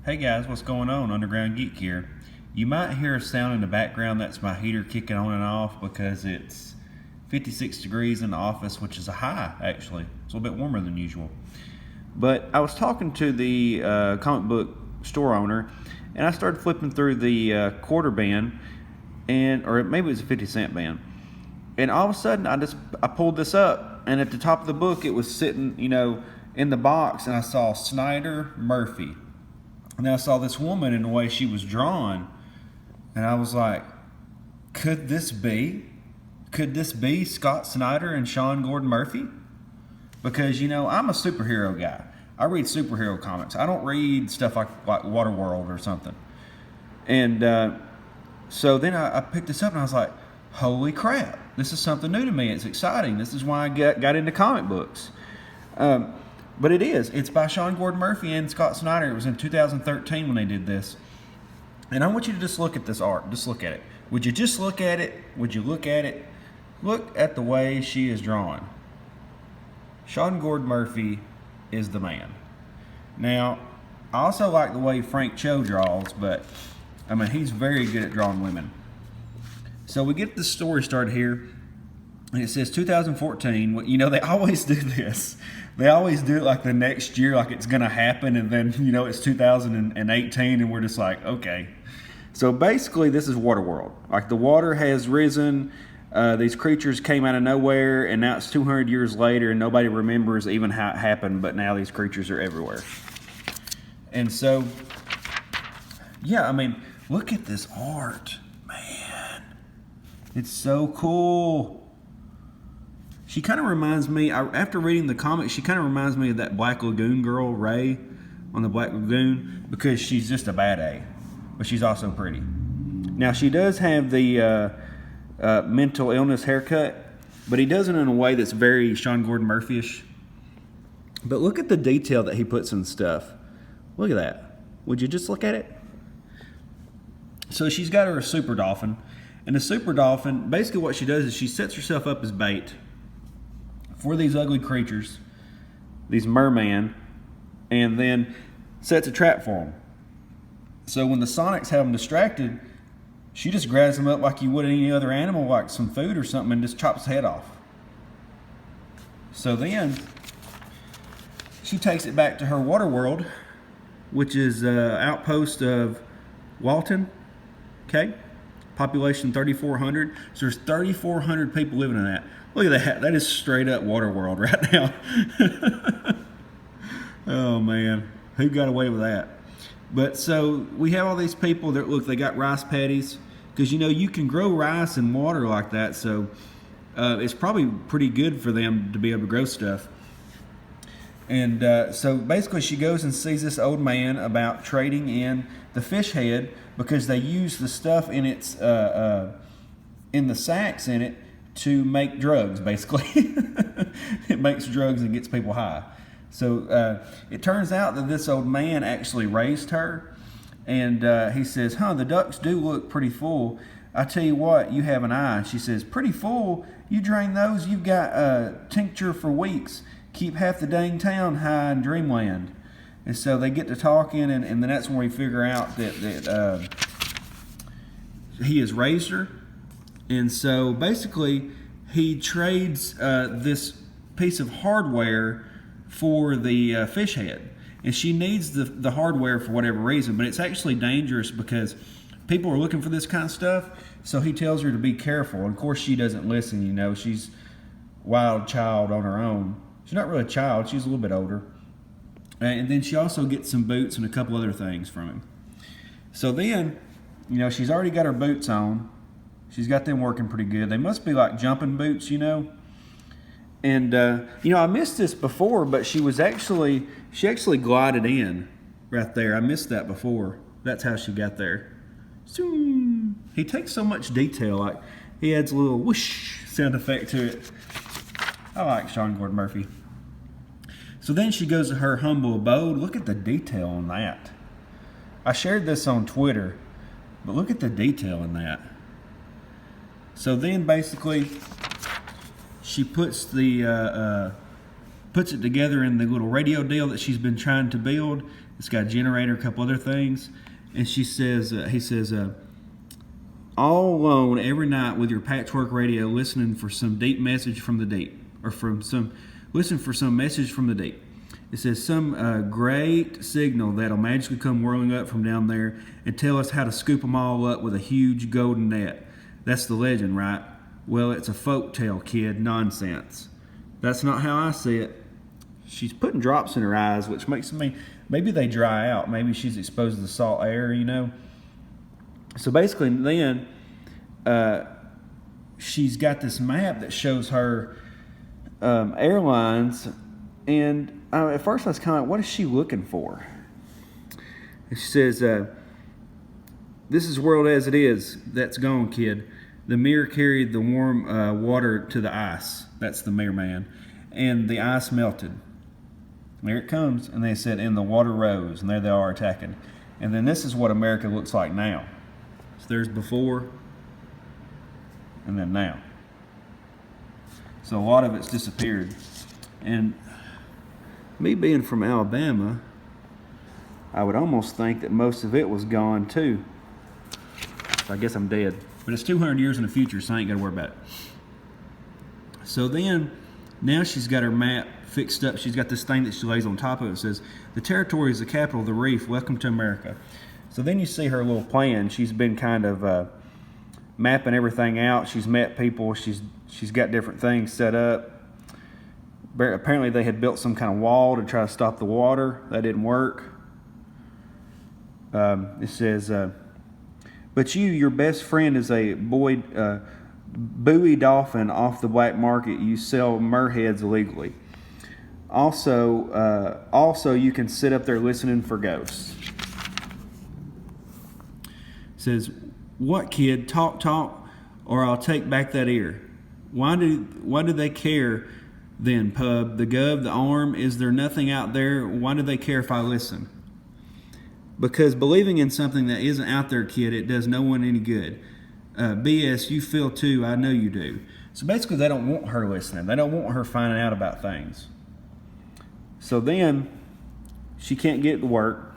Hey guys, what's going on? Underground Geek here. You might hear a sound in the background. That's my heater kicking on and off because it's 56 degrees in the office, which is a high actually. It's a little bit warmer than usual. But I was talking to the comic book store owner, and I started flipping through the quarter bin, or maybe it was a 50-cent bin. And all of a sudden I pulled this up, and at the top of the book it was sitting, in the box, and I saw Snyder Murphy. And then I saw this woman in the way she was drawn, and I was like, could this be Scott Snyder and Sean Gordon Murphy? Because, I'm a superhero guy. I read superhero comics. I don't read stuff like WaterWorld or something. And so then I picked this up, and I was like, holy crap, this is something new to me. It's exciting. This is why I got into comic books. But it's by Sean Gordon Murphy and Scott Snyder. It was in 2013 when they did this. And I want you to just look at this art. Just look at it. Would you just look at it? Would you look at it? Look at the way she is drawn. Sean Gordon Murphy is the man. Now, I also like the way Frank Cho draws, but he's very good at drawing women. So we get the story started here, and it says 2014. They always do this. They always do it like the next year, like it's going to happen, and then, it's 2018, and we're just like, okay. So basically, this is WaterWorld. Like, the water has risen. These creatures came out of nowhere, and now it's 200 years later, and nobody remembers even how it happened, but now these creatures are everywhere. And so, look at this art. Man, it's so cool. She kind of reminds me, after reading the comic, she kind of reminds me of that Black Lagoon girl, Ray, on the Black Lagoon, because she's just a bad A, but she's also pretty. Now, she does have the mental illness haircut, but he does it in a way that's very Sean Gordon Murphy-ish. But look at the detail that he puts in stuff. Look at that. Would you just look at it? So she's got her super dolphin, and the super dolphin, basically what she does is she sets herself up as bait for these ugly creatures, these merman, and then sets a trap for them. So when the Sonics have them distracted, she just grabs them up like you would any other animal, like some food or something, and just chops the head off. So then she takes it back to her water world, which is an outpost of Walton, okay? Population 3,400. So there's 3,400 people living in that. Look at that. That is straight up WaterWorld right now. Oh, man. Who got away with that? But so we have all these people that, look, they got rice paddies. Because, you can grow rice in water like that. So it's probably pretty good for them to be able to grow stuff. And so basically she goes and sees this old man about trading in the fish head, because they use the stuff in its in the sacks in it to make drugs, basically. It makes drugs and gets people high. So it turns out that this old man actually raised her, and he says, the ducks do look pretty full. I tell you what, you have an eye. She says, pretty full? You drain those, you've got tincture for weeks. Keep half the dang town high in dreamland. And so they get to talking, and then that's when we figure out that he has raised her. And so basically he trades this piece of hardware for the fish head. And she needs the hardware for whatever reason, but it's actually dangerous because people are looking for this kind of stuff. So he tells her to be careful. And of course she doesn't listen, she's a wild child on her own. She's not really a child, she's a little bit older. And then she also gets some boots and a couple other things from him. So then, she's already got her boots on. She's got them working pretty good. They must be like jumping boots, And, I missed this before, but she actually glided in right there. I missed that before. That's how she got there. He takes so much detail. Like, he adds a little whoosh sound effect to it. I like Sean Gordon Murphy. So then she goes to her humble abode. Look at the detail on that. I shared this on Twitter, but look at the detail in that. So then basically she puts the puts it together in the little radio deal that she's been trying to build. It's got a generator, a couple other things. And he says, all alone every night with your patchwork radio, listening for some deep message from the deep, listen for some message from the deep. It says some great signal that'll magically come whirling up from down there and tell us how to scoop them all up with a huge golden net. That's the legend, right? Well, it's a folk tale, kid. Nonsense. That's not how I see it. She's putting drops in her eyes, which makes me, maybe they dry out. Maybe she's exposed to the salt air, you know. So basically then she's got this map that shows her airlines, and at first I was kind of like, what is she looking for? And she says, this is world as it is. That's gone, kid. The mirror carried the warm water to the ice. That's the mirror man. And the ice melted. There it comes. And they said, and the water rose. And there they are attacking. And then this is what America looks like now. So there's before and then now. So a lot of it's disappeared. And me being from Alabama, I would almost think that most of it was gone too. So I guess I'm dead. But it's 200 years in the future, so I ain't got to worry about it. So then, now she's got her map fixed up. She's got this thing that she lays on top of it. It says, the territory is the capital of the reef. Welcome to America. So then you see her little plan. She's been kind of mapping everything out. She's met people. She's got different things set up. Apparently they had built some kind of wall to try to stop the water. That didn't work. It says, but your best friend is a buoy dolphin off the black market. You sell merheads illegally. Also, you can sit up there listening for ghosts. It says, what kid? Talk, or I'll take back that ear. Why do they care then, pub? The gov, the arm, is there nothing out there? Why do they care if I listen? Because believing in something that isn't out there, kid, it does no one any good. BS, you feel too, I know you do. So basically they don't want her listening. They don't want her finding out about things. So then she can't get to work.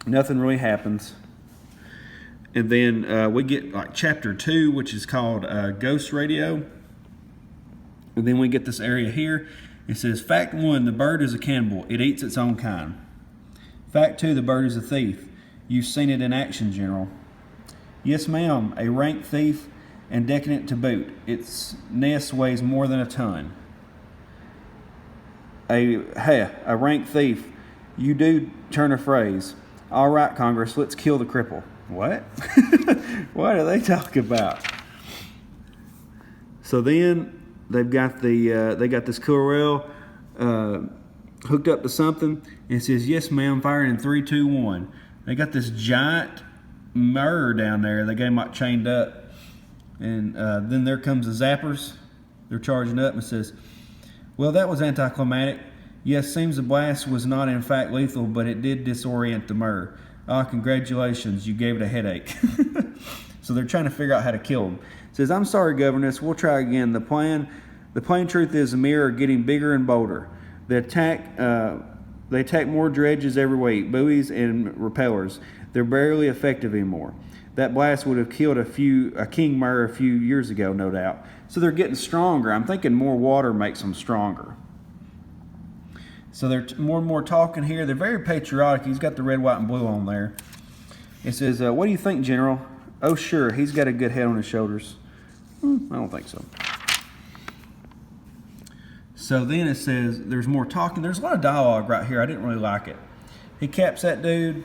Nothing really happens. And then we get like chapter 2, which is called Ghost Radio. And then we get this area here. It says, fact 1, the bird is a cannibal. It eats its own kind. Fact 2, the bird is a thief. You've seen it in action, General. Yes, ma'am, a rank thief and decadent to boot. Its nest weighs more than a ton. A rank thief. You do turn a phrase. All right, Congress, let's kill the cripple. What? What are they talking about? So then they've got this Corel hooked up to something, and it says, yes, ma'am, firing in 3, 2, 1. They got this giant mirror down there. They got him like chained up. And then there comes the zappers. They're charging up and says, well, that was anticlimactic. Yes, seems the blast was not in fact lethal, but it did disorient the mirror. Ah, congratulations, you gave it a headache. So they're trying to figure out how to kill him. It says, I'm sorry, Governess, we'll try again. The plain truth is the mirror are getting bigger and bolder. They attack more dredges every week, buoys and repellers. They're barely effective anymore. That blast would have killed a king mirror a few years ago, no doubt. So they're getting stronger. I'm thinking more water makes them stronger. So they're more and more talking here. They're very patriotic. He's got the red, white, and blue on there. It says, what do you think, General? Oh, sure. He's got a good head on his shoulders. I don't think so. So then it says there's more talking. There's a lot of dialogue right here. I didn't really like it. He caps that dude.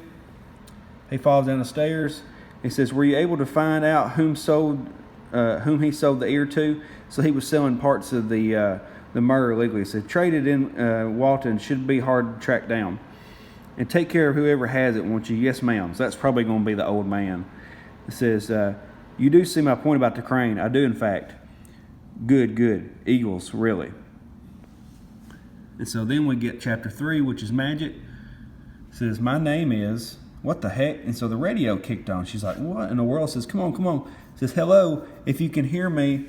He falls down the stairs. He says, were you able to find out whom he sold the ear to? So he was selling parts of the mirror illegally. He said, traded in Walton, should be hard to track down. And take care of whoever has it, won't you? Yes, ma'am. So that's probably going to be the old man. It says, you do see my point about the crane. I do, in fact. Good. Eagles, really. And so then we get chapter 3, which is magic. It says, my name is... What the heck? And so the radio kicked on. She's like, what in the world? Says, come on. Says, hello, if you can hear me.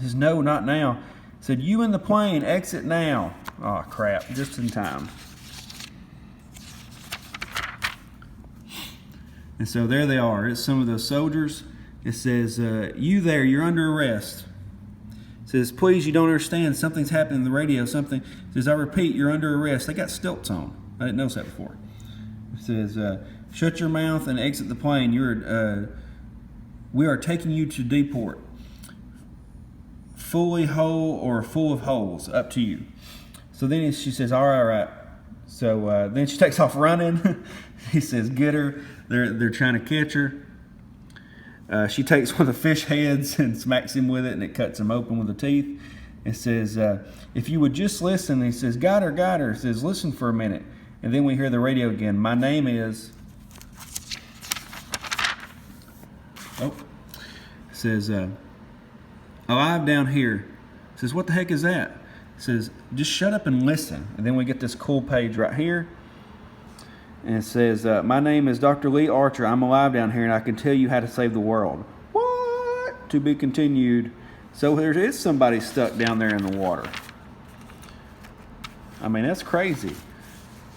Says, no, not now. Said, you in the plane, exit now. Oh, crap, just in time. And so there they are. It's some of those soldiers. It says, you there, you're under arrest. It says, please, you don't understand. Something's happening in the radio. Something. It says, I repeat, you're under arrest. They got stilts on. I didn't notice that before. It says, shut your mouth and exit the plane. We are taking you to deport. Fully whole or full of holes, up to you. So then she says, all right. So then she takes off running. He says, get her. They're trying to catch her. She takes one of the fish heads and smacks him with it, and it cuts him open with the teeth. It says, if you would just listen. He says, got her. It says, listen for a minute. And then we hear the radio again. My name is... Oh. It says, alive down here. It says, what the heck is that? It says, just shut up and listen. And then we get this cool page right here. And it says, my name is Dr. Lee Archer. I'm alive down here, and I can tell you how to save the world. What? To be continued. So there is somebody stuck down there in the water. I mean, that's crazy.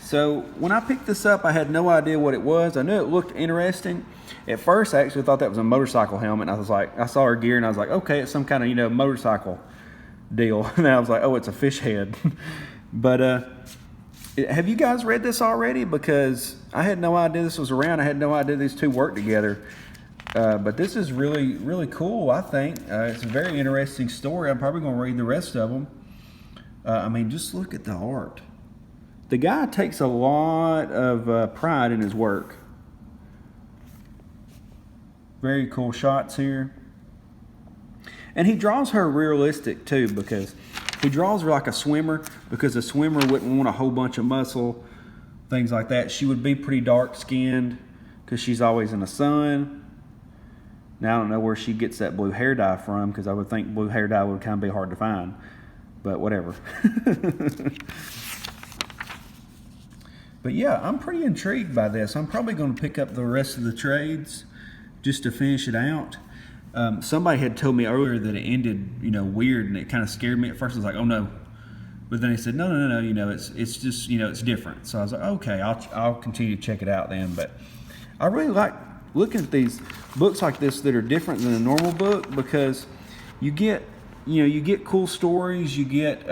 So when I picked this up, I had no idea what it was. I knew it looked interesting. At first, I actually thought that was a motorcycle helmet. And I was like, I saw her gear, and I was like, okay, it's some kind of, motorcycle deal. And I was like, oh, it's a fish head. But have you guys read this already? Because I had no idea this was around. I had no idea these two worked together. But this is really, really cool, I think. It's a very interesting story. I'm probably going to read the rest of them. I mean, just look at the art. The guy takes a lot of pride in his work. Very cool shots here. And he draws her realistic too, because he draws her like a swimmer, because a swimmer wouldn't want a whole bunch of muscle, things like that. She would be pretty dark skinned because she's always in the sun. Now I don't know where she gets that blue hair dye from, because I would think blue hair dye would kind of be hard to find, but whatever. But yeah, I'm pretty intrigued by this. I'm probably going to pick up the rest of the trades just to finish it out. Somebody had told me earlier that it ended, weird, and it kind of scared me at first. I was like, oh no. But then he said, no, it's just, it's different. So I was like, okay, I'll continue to check it out then. But I really like looking at these books like this that are different than a normal book, because you get cool stories, you get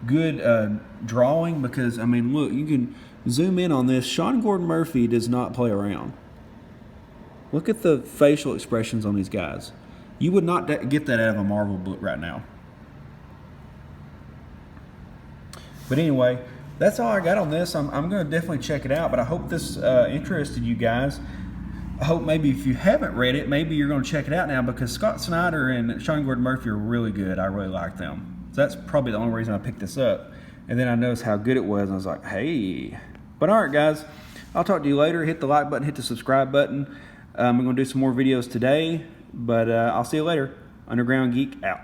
good drawing, because, I mean, look, you can zoom in on this. Sean Gordon Murphy does not play around. Look at the facial expressions on these guys. You would not get that out of a Marvel book right now. But anyway, that's all I got on this. I'm going to definitely check it out, but I hope this interested you guys. I hope maybe if you haven't read it, maybe you're going to check it out now, because Scott Snyder and Sean Gordon Murphy are really good. I really like them. So that's probably the only reason I picked this up. And then I noticed how good it was, and I was like, hey. But all right, guys, I'll talk to you later. Hit the like button, hit the subscribe button. I'm going to do some more videos today, but I'll see you later. Underground Geek out.